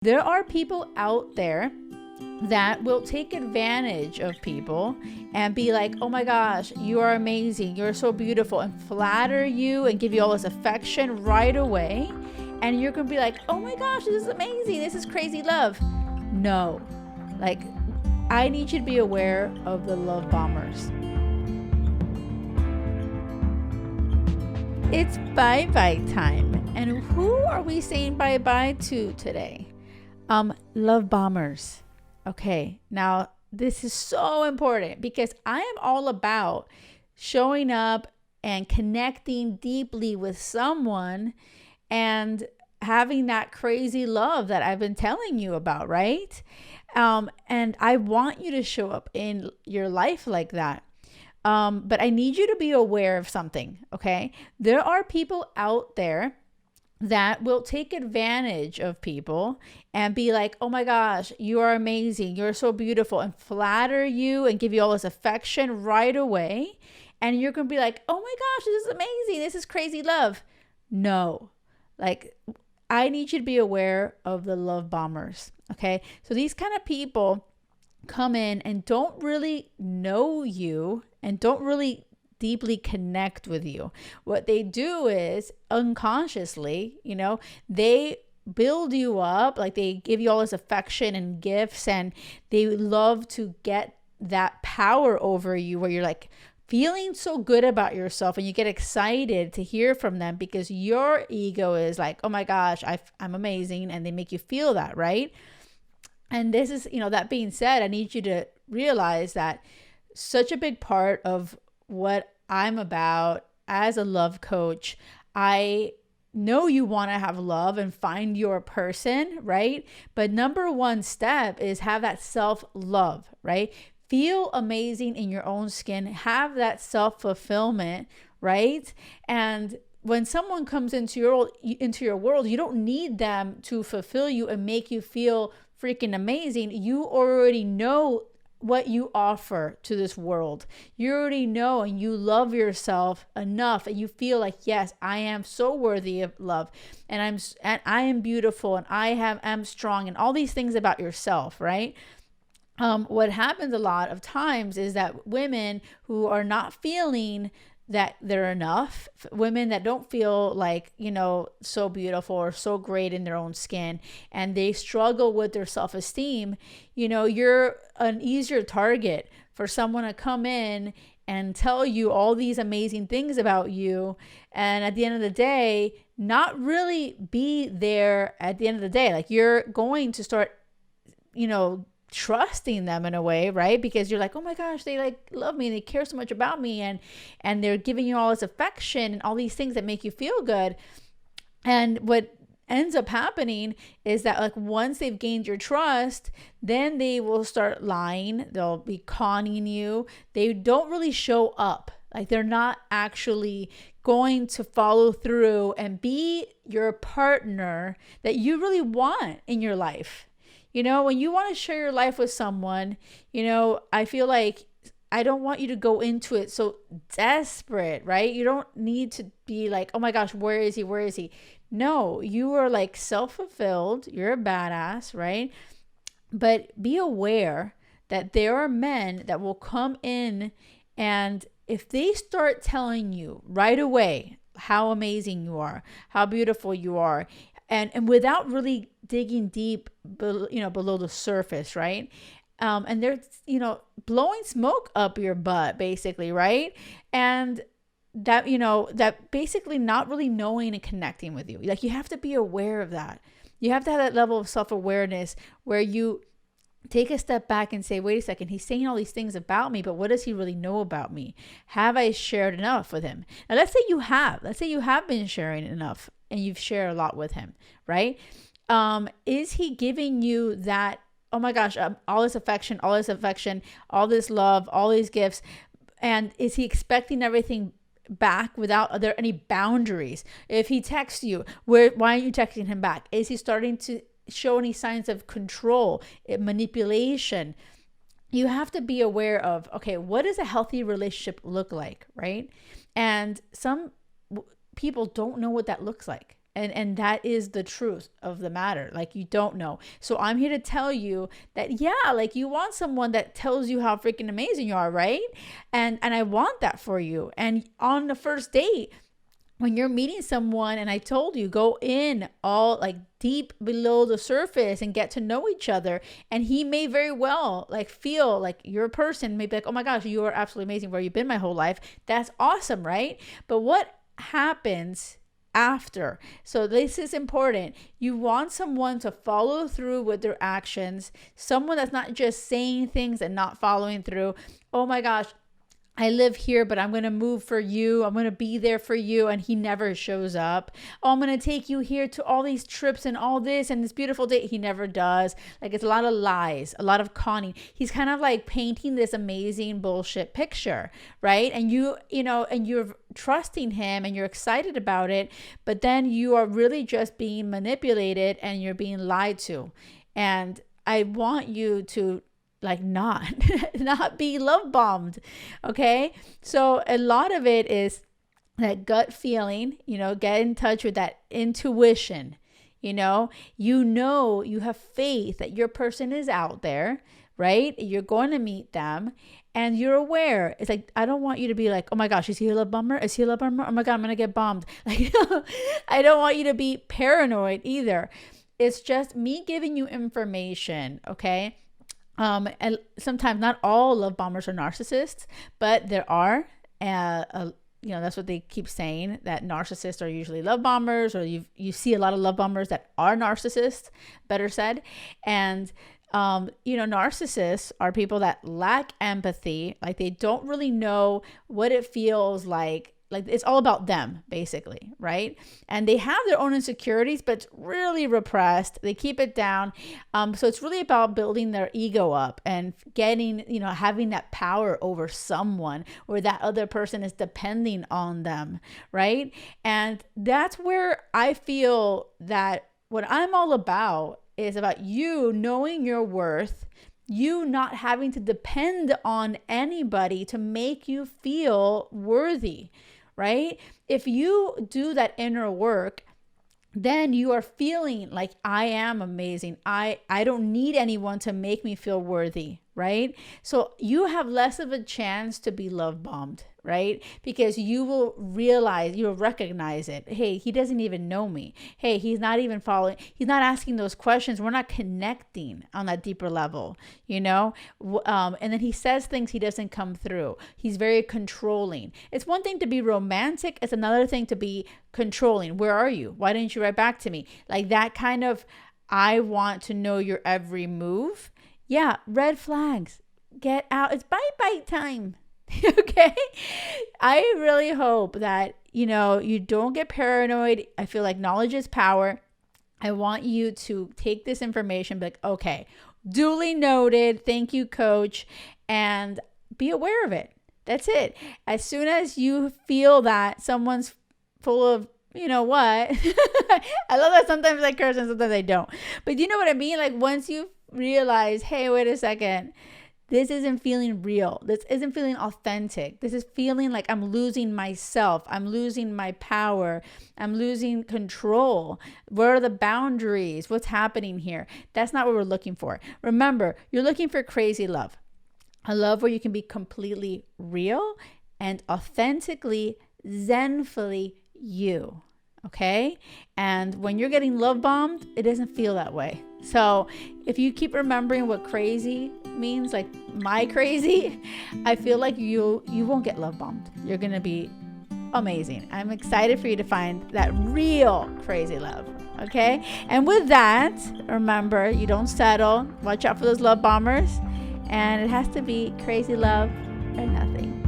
There are people out there that will take advantage of people and be like, oh my gosh, you are amazing, you're so beautiful, and flatter you and give you all this affection right away. And you're gonna be like, oh my gosh, this is amazing, this is crazy love. No, like, I need you to be aware of the love bombers. It's bye-bye time. And who are we saying bye-bye to today? Love bombers. Okay, now this is so important because I am all about showing up and connecting deeply with someone and having that crazy love that I've been telling you about, right? And I want you to show up in your life like that. But I need you to be aware of something, okay? There are people out there that will take advantage of people and be like, oh my gosh, you are amazing, you're so beautiful, and flatter you and give you all this affection right away. And you're going to be like, oh my gosh, this is amazing, this is crazy love. No, like, I need you to be aware of the love bombers, okay? So these kind of people come in and don't really know you and don't really deeply connect with you. What they do is unconsciously, they build you up, like they give you all this affection and gifts, and they love to get that power over you where you're like feeling so good about yourself and you get excited to hear from them because your ego is like, oh my gosh, I'm amazing, and they make you feel that, right? And this is, that being said, I need you to realize that such a big part of what I'm about as a love coach, I know you want to have love and find your person, right? But number one step is have that self-love, right? Feel amazing in your own skin, have that self-fulfillment, right? And when someone comes into your world, you don't need them to fulfill you and make you feel freaking amazing. You already know what you offer to this world. You already know, and you love yourself enough, and you feel like, yes, I am so worthy of love, and I am beautiful, and I'm strong, and all these things about yourself, right? What happens a lot of times is that women who are not feeling that they're enough, women that don't feel like, so beautiful or so great in their own skin, and they struggle with their self-esteem, you're an easier target for someone to come in and tell you all these amazing things about you. And at the end of the day, not really be there at the end of the day. Like, you're going to start, trusting them in a way, right? Because you're like, oh my gosh, they like love me, they care so much about me, and they're giving you all this affection and all these things that make you feel good. And what ends up happening is that, like, once they've gained your trust, then they will start lying, they'll be conning you. They don't really show up, like they're not actually going to follow through and be your partner that you really want in your life. When you want to share your life with someone, I feel like I don't want you to go into it so desperate, right? You don't need to be like, oh my gosh, where is he? Where is he? No, you are like self-fulfilled. You're a badass, right? But be aware that there are men that will come in, and if they start telling you right away how amazing you are, how beautiful you are, and without really digging deep, below the surface, right? And they're, blowing smoke up your butt, basically, right? And that, that basically not really knowing and connecting with you. Like, you have to be aware of that. You have to have that level of self-awareness where you take a step back and say, wait a second, he's saying all these things about me, but what does he really know about me? Have I shared enough with him? Now, let's say you have been sharing enough and you've shared a lot with him, right? Is he giving you that, oh my gosh, all this affection, all this love, all these gifts, and is he expecting everything back without, are there any boundaries? If he texts you, why aren't you texting him back? Is he starting to show any signs of control, manipulation? You have to be aware of, okay, what does a healthy relationship look like, right? And some people don't know what that looks like. And that is the truth of the matter. Like, you don't know. So I'm here to tell you that, yeah, like, you want someone that tells you how freaking amazing you are, right? And I want that for you. And on the first date, when you're meeting someone, and I told you, go in all like deep below the surface and get to know each other. And he may very well like feel like your person, maybe like, oh my gosh, you are absolutely amazing. Where you've been my whole life. That's awesome, right? But what happens after? So this is important. You want someone to follow through with their actions, someone that's not just saying things and not following through. Oh my gosh, I live here, but I'm going to move for you. I'm going to be there for you. And he never shows up. Oh, I'm going to take you here to all these trips and all this and this beautiful day. He never does. Like, it's a lot of lies, a lot of conning. He's kind of like painting this amazing bullshit picture, right? And and you're trusting him and you're excited about it, but then you are really just being manipulated and you're being lied to. And I want you to like not be love bombed. Okay. So a lot of it is that gut feeling, get in touch with that intuition, you have faith that your person is out there, right? You're going to meet them and you're aware. It's like, I don't want you to be like, oh my gosh, is he a love bomber? Is he a love bomber? Oh my God, I'm going to get bombed. Like, I don't want you to be paranoid either. It's just me giving you information. Okay. And sometimes not all love bombers are narcissists, but there are, that's what they keep saying, that narcissists are usually love bombers, or you see a lot of love bombers that are narcissists, better said. And, narcissists are people that lack empathy. Like, they don't really know what it feels like it's all about them, basically, right? And they have their own insecurities, but it's really repressed. They keep it down. So it's really about building their ego up and getting, having that power over someone where that other person is depending on them, right? And that's where I feel that what I'm all about is about you knowing your worth, you not having to depend on anybody to make you feel worthy, right? If you do that inner work, then you are feeling like, I am amazing. I don't need anyone to make me feel worthy, right? So you have less of a chance to be love bombed, right? Because you will realize, you'll recognize it. Hey, he doesn't even know me. Hey, he's not even following. He's not asking those questions. We're not connecting on that deeper level, and then he says things, he doesn't come through. He's very controlling. It's one thing to be romantic. It's another thing to be controlling. Where are you? Why didn't you write back to me? Like that kind of, I want to know your every move. Yeah, red flags. Get out. It's bye time. Okay. I really hope that, you don't get paranoid. I feel like knowledge is power. I want you to take this information, be like, okay, duly noted. Thank you, coach. And be aware of it. That's it. As soon as you feel that someone's full of, what? I love that sometimes I curse and sometimes I don't. But you know what I mean? Like, once you realize, hey, wait a second, this isn't feeling real. This isn't feeling authentic. This is feeling like I'm losing myself. I'm losing my power. I'm losing control. Where are the boundaries? What's happening here? That's not what we're looking for. Remember, you're looking for crazy love. A love where you can be completely real and authentically, zenfully you. Okay? And when you're getting love bombed, it doesn't feel that way. So if you keep remembering what crazy means, like my crazy, I feel like you won't get love bombed. You're going to be amazing. I'm excited for you to find that real crazy love. Okay? And with that, remember, you don't settle. Watch out for those love bombers. And it has to be crazy love or nothing.